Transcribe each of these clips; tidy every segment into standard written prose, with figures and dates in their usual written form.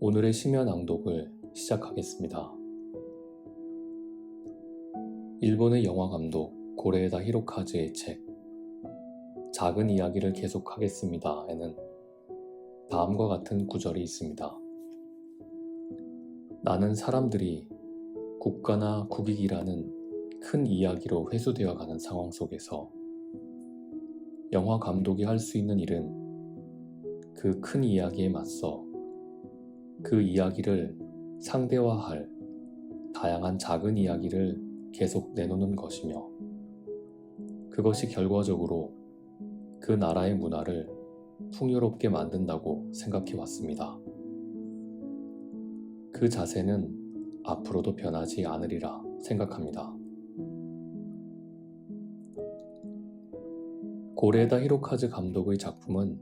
오늘의 심야 낭독을 시작하겠습니다. 일본의 영화 감독 고레에다 히로카즈의 책 작은 이야기를 계속하겠습니다에는 다음과 같은 구절이 있습니다. 나는 사람들이 국가나 국익이라는 큰 이야기로 회수되어 가는 상황 속에서 영화 감독이 할 수 있는 일은 그 큰 이야기에 맞서 그 이야기를 상대화할 다양한 작은 이야기를 계속 내놓는 것이며 그것이 결과적으로 그 나라의 문화를 풍요롭게 만든다고 생각해 왔습니다. 그 자세는 앞으로도 변하지 않으리라 생각합니다. 고레에다 히로카즈 감독의 작품은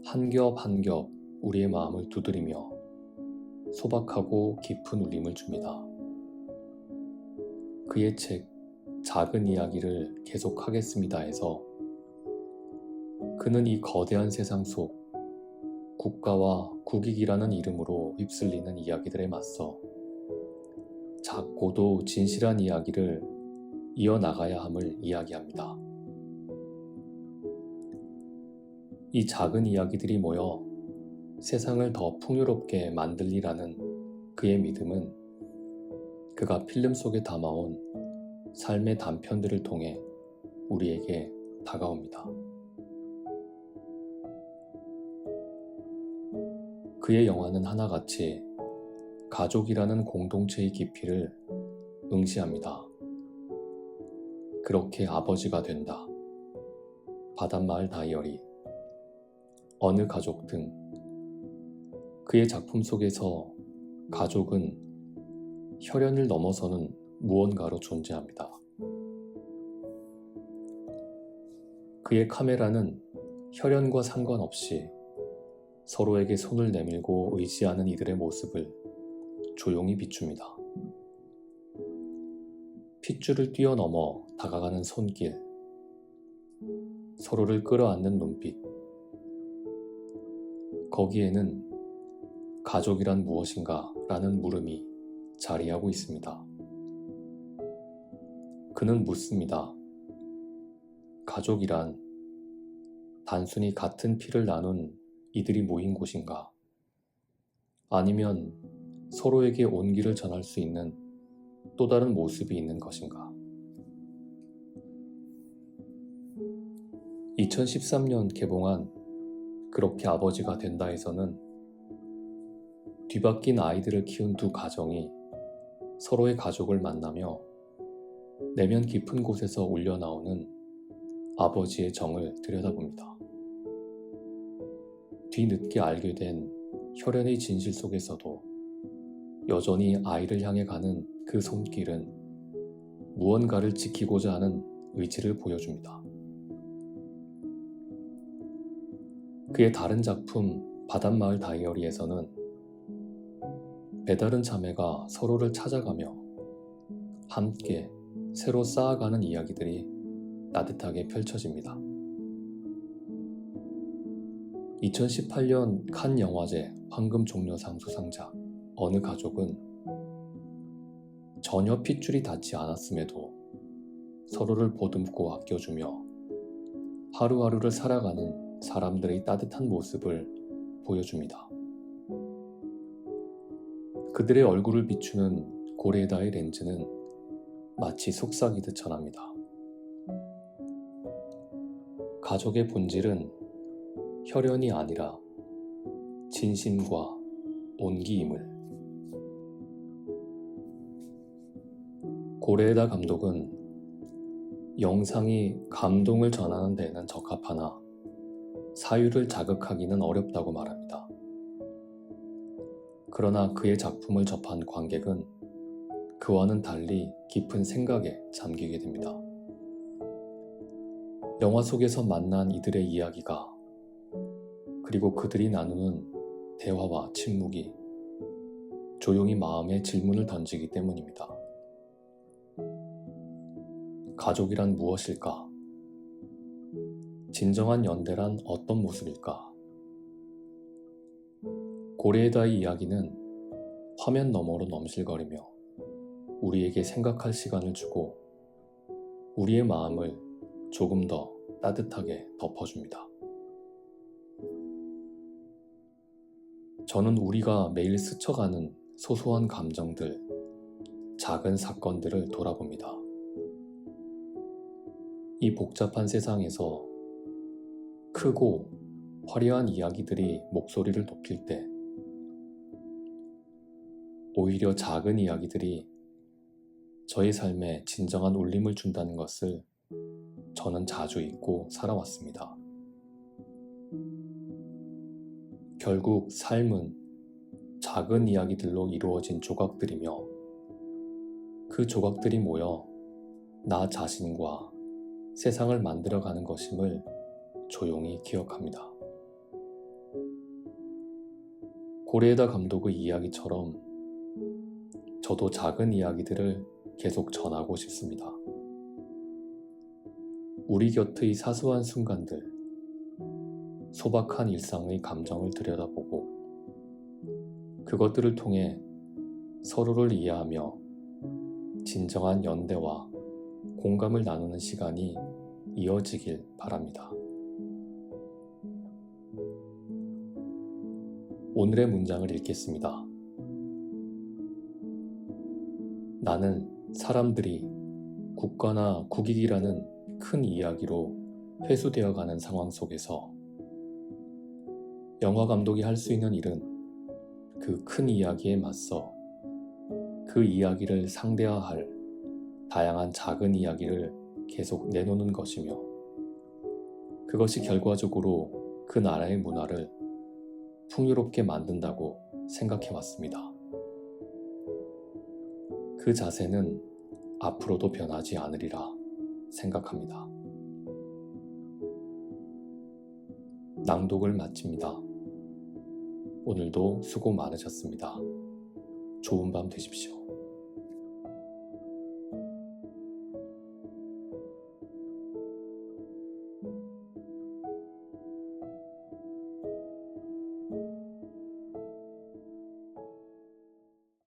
한 겹 한 겹 우리의 마음을 두드리며 소박하고 깊은 울림을 줍니다. 그의 책 작은 이야기를 계속하겠습니다에서 그는 이 거대한 세상 속 국가와 국익이라는 이름으로 휩쓸리는 이야기들에 맞서 작고도 진실한 이야기를 이어나가야 함을 이야기합니다. 이 작은 이야기들이 모여 세상을 더 풍요롭게 만들리라는 그의 믿음은 그가 필름 속에 담아온 삶의 단편들을 통해 우리에게 다가옵니다. 그의 영화는 하나같이 가족이라는 공동체의 깊이를 응시합니다. 그렇게 아버지가 된다. 바닷마을 다이어리, 어느 가족 등 그의 작품 속에서 가족은 혈연을 넘어서는 무언가로 존재합니다. 그의 카메라는 혈연과 상관없이 서로에게 손을 내밀고 의지하는 이들의 모습을 조용히 비춥니다. 핏줄을 뛰어넘어 다가가는 손길, 서로를 끌어안는 눈빛, 거기에는 가족이란 무엇인가 라는 물음이 자리하고 있습니다. 그는 묻습니다. 가족이란 단순히 같은 피를 나눈 이들이 모인 곳인가? 아니면 서로에게 온기를 전할 수 있는 또 다른 모습이 있는 것인가? 2013년 개봉한 그렇게 아버지가 된다에서는 뒤바뀐 아이들을 키운 두 가정이 서로의 가족을 만나며 내면 깊은 곳에서 울려나오는 아버지의 정을 들여다봅니다. 뒤늦게 알게 된 혈연의 진실 속에서도 여전히 아이를 향해 가는 그 손길은 무언가를 지키고자 하는 의지를 보여줍니다. 그의 다른 작품 바닷마을 다이어리에서는 배다른 자매가 서로를 찾아가며 함께 새로 쌓아가는 이야기들이 따뜻하게 펼쳐집니다. 2018년 칸 영화제 황금종려상 수상자 어느 가족은 전혀 핏줄이 닿지 않았음에도 서로를 보듬고 아껴주며 하루하루를 살아가는 사람들의 따뜻한 모습을 보여줍니다. 그들의 얼굴을 비추는 고레에다의 렌즈는 마치 속삭이듯 전합니다. 가족의 본질은 혈연이 아니라 진심과 온기임을. 고레에다 감독은 영상이 감동을 전하는 데는 적합하나 사유를 자극하기는 어렵다고 말합니다. 그러나 그의 작품을 접한 관객은 그와는 달리 깊은 생각에 잠기게 됩니다. 영화 속에서 만난 이들의 이야기가 그리고 그들이 나누는 대화와 침묵이 조용히 마음에 질문을 던지기 때문입니다. 가족이란 무엇일까? 진정한 연대란 어떤 모습일까? 고레에다의 이야기는 화면 너머로 넘실거리며 우리에게 생각할 시간을 주고 우리의 마음을 조금 더 따뜻하게 덮어줍니다. 저는 우리가 매일 스쳐가는 소소한 감정들, 작은 사건들을 돌아봅니다. 이 복잡한 세상에서 크고 화려한 이야기들이 목소리를 높일 때 오히려 작은 이야기들이 저의 삶에 진정한 울림을 준다는 것을 저는 자주 잊고 살아왔습니다. 결국 삶은 작은 이야기들로 이루어진 조각들이며 그 조각들이 모여 나 자신과 세상을 만들어가는 것임을 조용히 기억합니다. 고레에다 감독의 이야기처럼 저도 작은 이야기들을 계속 전하고 싶습니다. 우리 곁의 사소한 순간들, 소박한 일상의 감정을 들여다보고 그것들을 통해 서로를 이해하며 진정한 연대와 공감을 나누는 시간이 이어지길 바랍니다. 오늘의 문장을 읽겠습니다. 나는 사람들이 국가나 국익이라는 큰 이야기로 회수되어가는 상황 속에서 영화 감독이 할 수 있는 일은 그 큰 이야기에 맞서 그 이야기를 상대화할 다양한 작은 이야기를 계속 내놓는 것이며 그것이 결과적으로 그 나라의 문화를 풍요롭게 만든다고 생각해 왔습니다. 그 자세는 앞으로도 변하지 않으리라 생각합니다. 낭독을 마칩니다. 오늘도 수고 많으셨습니다. 좋은 밤 되십시오.